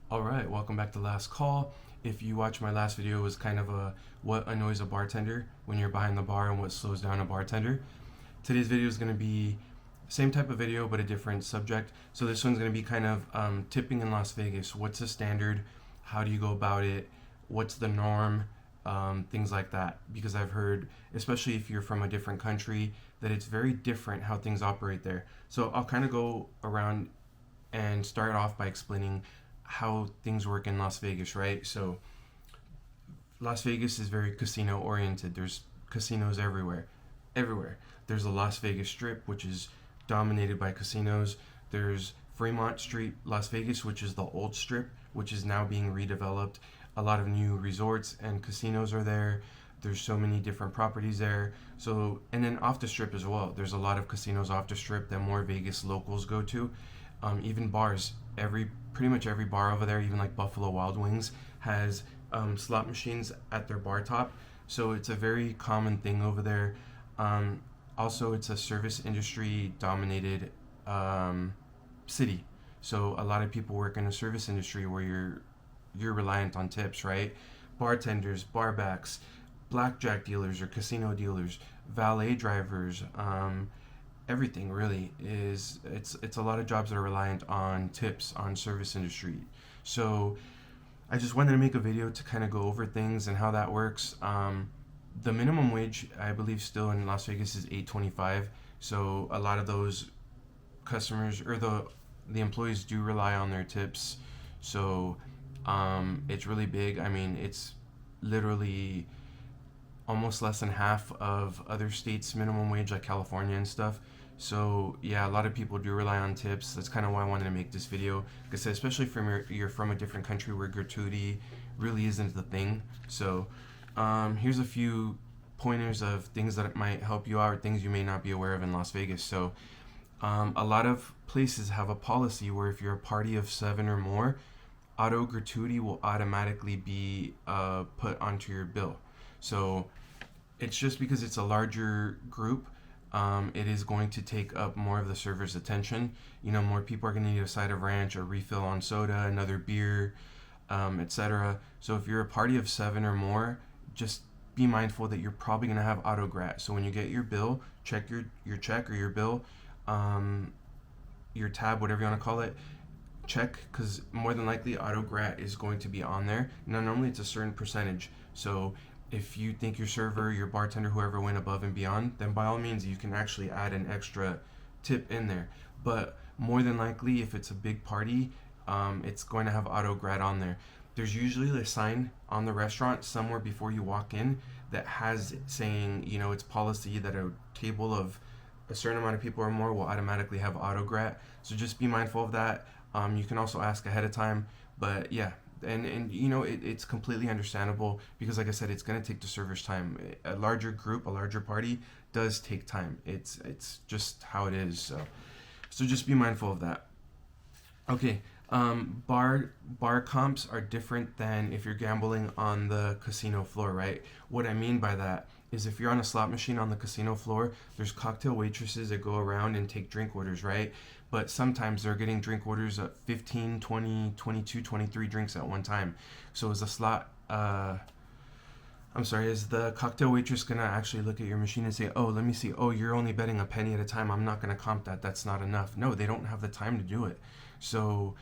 Alright, welcome back to Last Call. If you watched my last video, it was kind of a what annoys a bartender when you're behind the bar and what slows down a bartender. Today's video is going to be the same type of video but a different subject. So this one's going to be kind of tipping in Las Vegas. What's the standard? How do you go about it? What's the norm? Things like that. Because I've heard, especially if you're from a different country, that it's very different how things operate there. So I'll kind of go around and start off by explaining how things work in Las Vegas, right? So Las Vegas is very casino oriented. There's casinos everywhere. There's the Las Vegas Strip, which is dominated by casinos. There's Fremont Street, Las Vegas, which is the old strip, which is now being redeveloped. A lot of new resorts and casinos are there. There's so many different properties there. So, and then off the strip as well, there's a lot of casinos off the strip that more Vegas locals go to. Even bars, pretty much every bar over there, even like Buffalo Wild Wings, has slot machines at their bar top. So it's a very common thing over there. Also, it's a service industry dominated city. So a lot of people work in a service industry where you're reliant on tips, right? Bartenders, barbacks, blackjack dealers or casino dealers, valet drivers, everything really is it's a lot of jobs that are reliant on tips on service industry. So I just wanted to make a video to kind of go over things and how that works. The minimum wage, I believe, still in Las Vegas is $8.25. So a lot of those customers or the employees do rely on their tips. So it's really big. I mean, it's literally almost less than half of other states' minimum wage, like California and stuff. So yeah, a lot of people do rely on tips. That's kind of why I wanted to make this video, because especially if you're from a different country where gratuity really isn't the thing. So here's a few pointers of things that might help you out, or things you may not be aware of in Las Vegas. So a lot of places have a policy where if you're a party of 7 or more, auto gratuity will automatically be put onto your bill. So it's just because it's a larger group, it is going to take up more of the server's attention. You know, more people are going to need a side of ranch, a refill on soda, another beer, etc. So if you're a party of 7 or more, just be mindful that you're probably going to have auto grat. So when you get your bill, check your check or your bill, your tab, whatever you want to call it, check, because more than likely auto grat is going to be on there. Now normally it's a certain percentage. So if you think your server, your bartender, whoever went above and beyond, then by all means you can actually add an extra tip in there. But more than likely, if it's a big party, it's going to have auto grat on there. There's usually a sign on the restaurant somewhere before you walk in that has saying, you know, it's policy that a table of a certain amount of people or more will automatically have auto grat. So just be mindful of that. You can also ask ahead of time, but yeah, and you know, it's completely understandable, because like I said, it's going to take the server's time. A larger group, a larger party does take time. It's just how it is. So just be mindful of that. Okay, bar comps are different than if you're gambling on the casino floor, right? What I mean by that is if you're on a slot machine on the casino floor, there's cocktail waitresses that go around and take drink orders, right? But sometimes they're getting drink orders at 15, 20, 22, 23 drinks at one time. So is the cocktail waitress gonna actually look at your machine and say, oh, let me see, oh, you're only betting a penny at a time, I'm not gonna comp that, that's not enough? No, they don't have the time to do it. So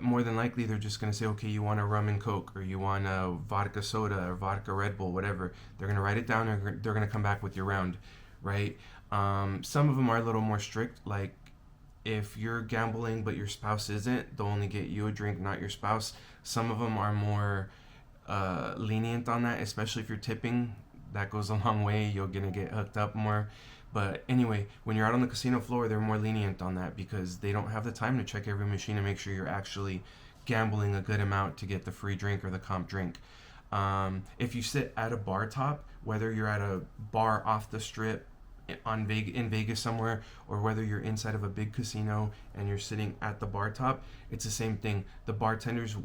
more than likely they're just going to say, okay, you want a rum and coke, or you want a vodka soda or vodka Red Bull, whatever. They're going to write it down, and they're going to come back with your round, right? Some of them are a little more strict, like if you're gambling but your spouse isn't, they'll only get you a drink, not your spouse. Some of them are more lenient on that, especially if you're tipping. That goes a long way. You're going to get hooked up more. But anyway, when you're out on the casino floor, they're more lenient on that, because they don't have the time to check every machine and make sure you're actually gambling a good amount to get the free drink or the comp drink. If you sit at a bar top, whether you're at a bar off the strip in Vegas somewhere, or whether you're inside of a big casino and you're sitting at the bar top, it's the same thing. The bartenders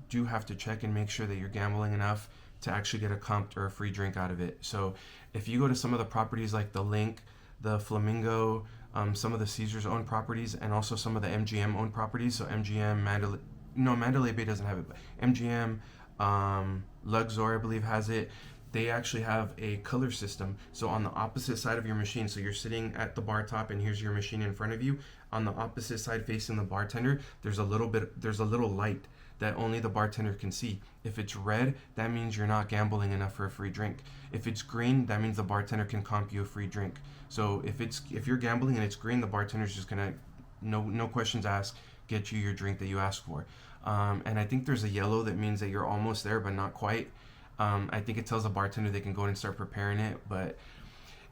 do have to check and make sure that you're gambling enough to actually get a comp or a free drink out of it. So if you go to some of the properties like the Link, the Flamingo, some of the Caesars owned properties, and also some of the MGM owned properties. So MGM, Mandalay Bay doesn't have it, but MGM, Luxor, I believe, has it. They actually have a color system. So on the opposite side of your machine, so you're sitting at the bar top and here's your machine in front of you. On the opposite side facing the bartender, there's a little light that only the bartender can see. If it's red, that means you're not gambling enough for a free drink. If it's green, that means the bartender can comp you a free drink. So if you're gambling and it's green, the bartender's just gonna, no questions asked, get you your drink that you asked for. And I think there's a yellow that means that you're almost there but not quite. I think it tells the bartender they can go in and start preparing it. But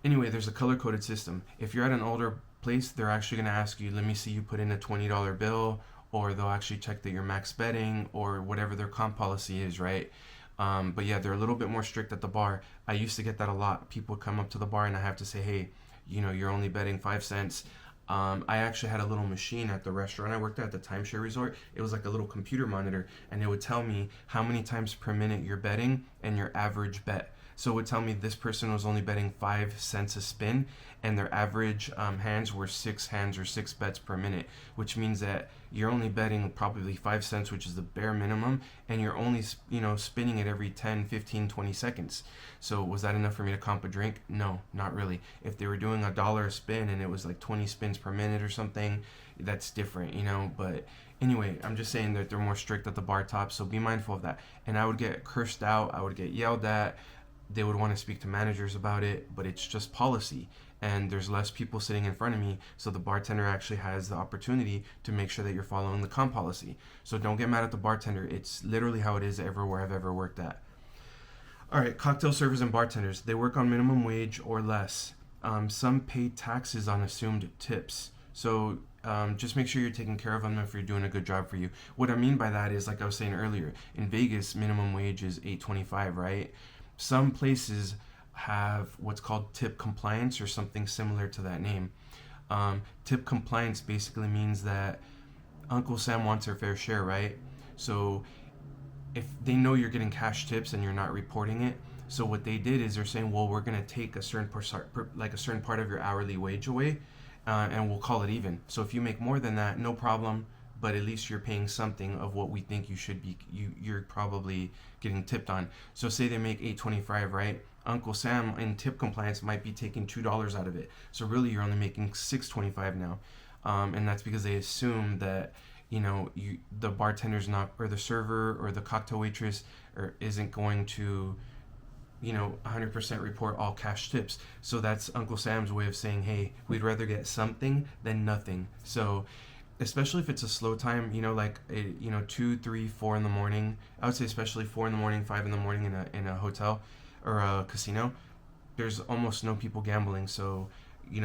anyway, there's a color-coded system. If you're at an older place, they're actually going to ask you, let me see you put in a $20 bill, or they'll actually check that you're max betting, or whatever their comp policy is, right? But yeah, they're a little bit more strict at the bar. I used to get that a lot. People come up to the bar and I have to say, hey, you're only betting 5 cents. I actually had a little machine at the restaurant I worked at the timeshare resort. It was like a little computer monitor, and it would tell me how many times per minute you're betting and your average bet. So it would tell me this person was only betting 5 cents a spin, and their average hands were 6 hands or 6 bets per minute, which means that you're only betting probably 5 cents, which is the bare minimum, and you're only spinning it every 10, 15, 20 seconds. So was that enough for me to comp a drink? No, not really. If they were doing $1 a spin and it was like 20 spins per minute or something, that's different, but anyway, I'm just saying that they're more strict at the bar top, so be mindful of that. And I would get cursed out, I would get yelled at. They would want to speak to managers about it, but it's just policy, and there's less people sitting in front of me, so the bartender actually has the opportunity to make sure that you're following the comp policy. So don't get mad at the bartender. It's literally how it is everywhere I've ever worked at. All right, cocktail servers and bartenders, they work on minimum wage or less. Some pay taxes on assumed tips. So just make sure you're taking care of them if you're doing a good job for you. What I mean by that is, like I was saying earlier, in Vegas, minimum wage is $8.25, right? Some places have what's called tip compliance or something similar to that name. Tip compliance basically means that Uncle Sam wants her fair share, right? So if they know you're getting cash tips and you're not reporting it, so what they did is they're saying, well, we're going to take a certain part of your hourly wage away, and we'll call it even. So if you make more than that, no problem, but at least you're paying something of what we think you should be. You're probably getting tipped on. So say they make $8.25, right? Uncle Sam in tip compliance might be taking $2 out of it. So really, you're only making $6.25 now, and that's because they assume that the bartender's not, or the server or the cocktail waitress isn't going to 100% report all cash tips. So that's Uncle Sam's way of saying, hey, we'd rather get something than nothing. So especially if it's a slow time, 2, 3, 4 in the morning. I would say especially 4 in the morning, 5 in the morning in a hotel or a casino. There's almost no people gambling, so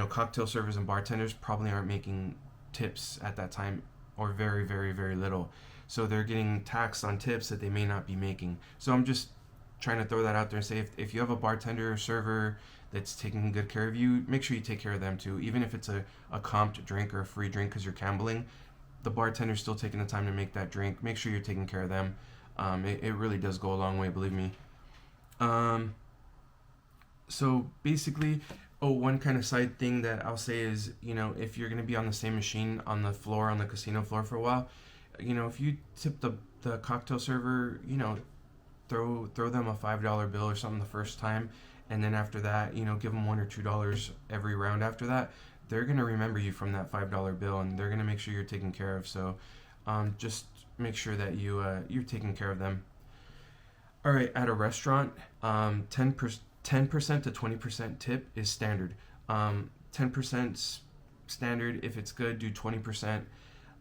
cocktail servers and bartenders probably aren't making tips at that time, or very, very, very little. So they're getting taxed on tips that they may not be making. So I'm just trying to throw that out there and say, if you have a bartender or server that's taking good care of you, make sure you take care of them too. Even if it's a comped drink or a free drink because you're gambling, the bartender's still taking the time to make that drink. Make sure you're taking care of them. It really does go a long way, believe me. So basically, one kind of side thing that I'll say is, if you're going to be on the same machine on the floor, on the casino floor for a while, if you tip the cocktail server, throw them a $5 bill or something the first time, and then after that, give them $1 or $2 every round after that. They're going to remember you from that $5 bill, and they're going to make sure you're taken care of. So just make sure that you're taking care of them. All right, at a restaurant, 10% to 20% tip is standard. 10% standard. If it's good, do 20%.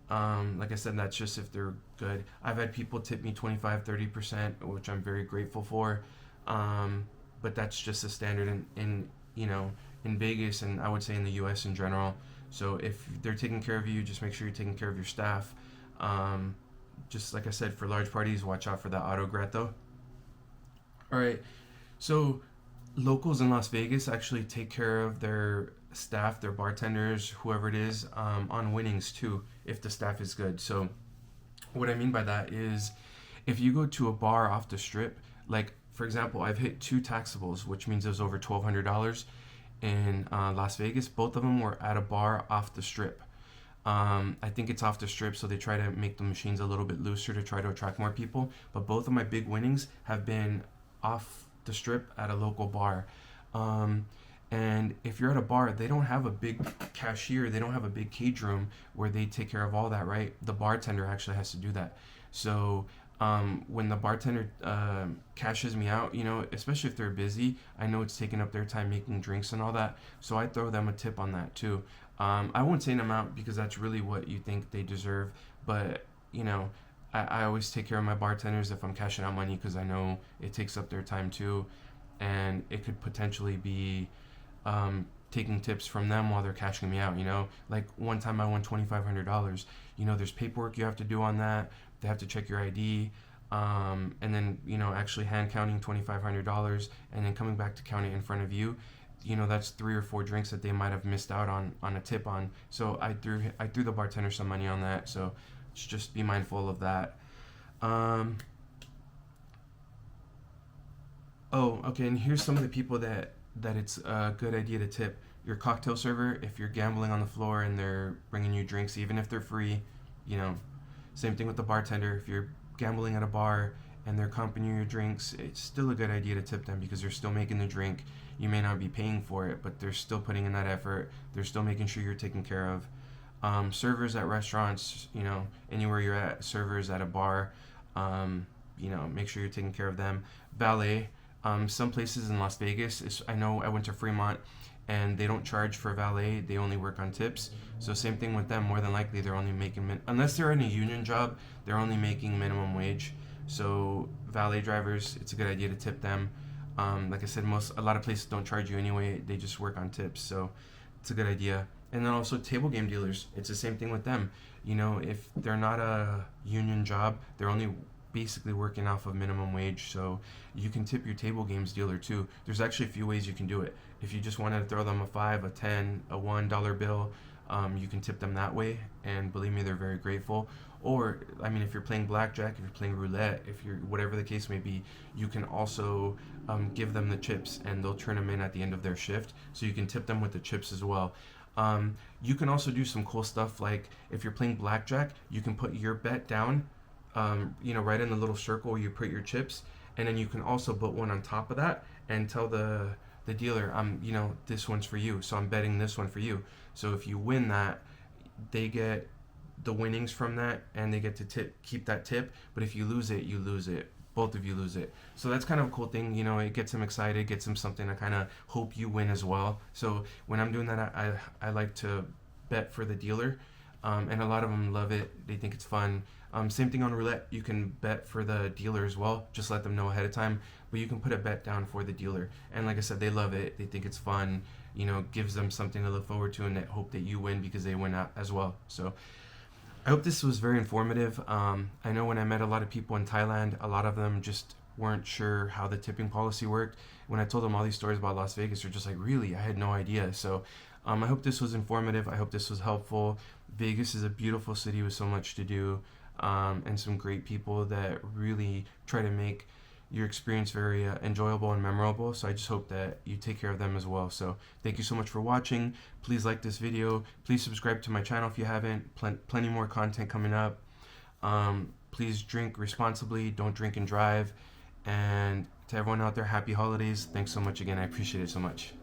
Like I said, that's just if they're good. I've had people tip me 25, 30%, which I'm very grateful for. But that's just the standard in Vegas, and I would say in the US in general. So if they're taking care of you, just make sure you're taking care of your staff. Just like I said, for large parties, watch out for the auto grato. All right, so locals in Las Vegas actually take care of their staff, their bartenders, whoever it is, on winnings too, if the staff is good. So what I mean by that is, if you go to a bar off the strip, like for example, I've hit 2 taxables, which means it was over $1,200, in Las Vegas. Both of them were at a bar off the strip. I think it's off the strip, so they try to make the machines a little bit looser to try to attract more people. But both of my big winnings have been off the strip at a local bar. And if you're at a bar, they don't have a big cashier, they don't have a big cage room where they take care of all that, right? The bartender actually has to do that. So when the bartender cashes me out, you know, especially if they're busy, I know it's taking up their time making drinks and all that. So I throw them a tip on that too. I won't say an amount because that's really what you think they deserve, but you know, I always take care of my bartenders if I'm cashing out money because I know it takes up their time too, and it could potentially be taking tips from them while they're cashing me out. You know, like one time I won $2,500. You know, there's paperwork you have to do on that. They have to check your ID, and then you know actually hand counting $2,500, and then coming back to count it in front of you. You know, that's 3 or 4 drinks that they might have missed out on a tip on. So I threw the bartender some money on that. So just be mindful of that. Oh, okay. And here's some of the people that it's a good idea to tip. Your cocktail server, if you're gambling on the floor and they're bringing you drinks, even if they're free, you know. Same thing with the bartender. If you're gambling at a bar and they're comping you your drinks, it's still a good idea to tip them because they're still making the drink. You may not be paying for it, but they're still putting in that effort. They're still making sure you're taken care of. Servers at restaurants, you know, anywhere you're at, servers at a bar, you know, make sure you're taking care of them. Valet, some places in Las Vegas, I know I went to Fremont and they don't charge for valet, they only work on tips. So same thing with them, more than likely they're only making, unless they're in a union job, they're only making minimum wage. So valet drivers, it's a good idea to tip them. Like I said, a lot of places don't charge you anyway, they just work on tips, so it's a good idea. And then also table game dealers, it's the same thing with them. You know, if they're not a union job, they're only basically working off of minimum wage, so you can tip your table games dealer too. There's actually a few ways you can do it. If you just wanted to throw them a 5, a 10, a $1 bill, you can tip them that way, and believe me, they're very grateful. Or, I mean, if you're playing blackjack, if you're playing roulette, if you're whatever the case may be, you can also give them the chips, and they'll turn them in at the end of their shift. So you can tip them with the chips as well. You can also do some cool stuff, like if you're playing blackjack, you can put your bet down, you know, right in the little circle where you put your chips, and then you can also put one on top of that and tell the dealer, you know, this one's for you, so I'm betting this one for you. So if you win that, they get the winnings from that, and they get to keep that tip. But if you lose it, you lose it. Both of you lose it. So that's kind of a cool thing, you know. It gets them excited, gets them something to kind of hope you win as well. So when I'm doing that, I like to bet for the dealer, and a lot of them love it. They think it's fun. Same thing on roulette. You can bet for the dealer as well. Just let them know ahead of time. But you can put a bet down for the dealer. And like I said, they love it. They think it's fun. You know, gives them something to look forward to, and they hope that you win because they win out as well. So I hope this was very informative. I know when I met a lot of people in Thailand, a lot of them just weren't sure how the tipping policy worked. When I told them all these stories about Las Vegas, they're just like, really? I had no idea. So I hope this was informative. I hope this was helpful. Vegas is a beautiful city with so much to do, and some great people that really try to make your experience very enjoyable and memorable. So I just hope that you take care of them as well. So thank you so much for watching. Please like this video. Please subscribe to my channel if you haven't. Plenty more content coming up. Please drink responsibly. Don't drink and drive. And to everyone out there, happy holidays. Thanks so much again. I appreciate it so much.